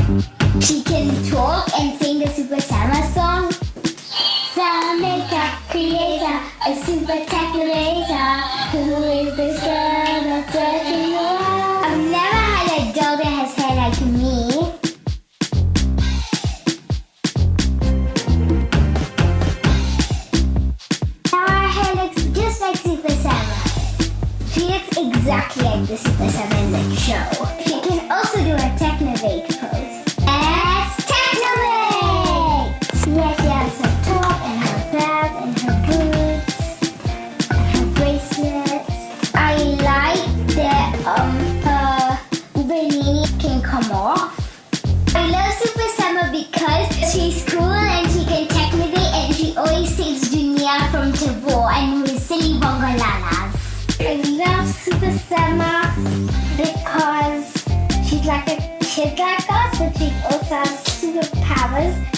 She can talk and sing the Super Sema song. Some makeup creator, a super technicator. Who is this girl that's searching the world? I've never had a doll that has hair like me. Now her hair looks just like Super Sema. She looks exactly like the Super Sema in the show. She can also do a Technovate pose. It's Technovate! Yeah, she has her top and her bag and her boots and her bracelets. I like that her bikini can come off. I love Super Sema because she's cool and she can Technovate and she always saves Dunia from Tavor and his silly bongolalas. I love Super Sema because she's like a kid like us, but she also has superpowers.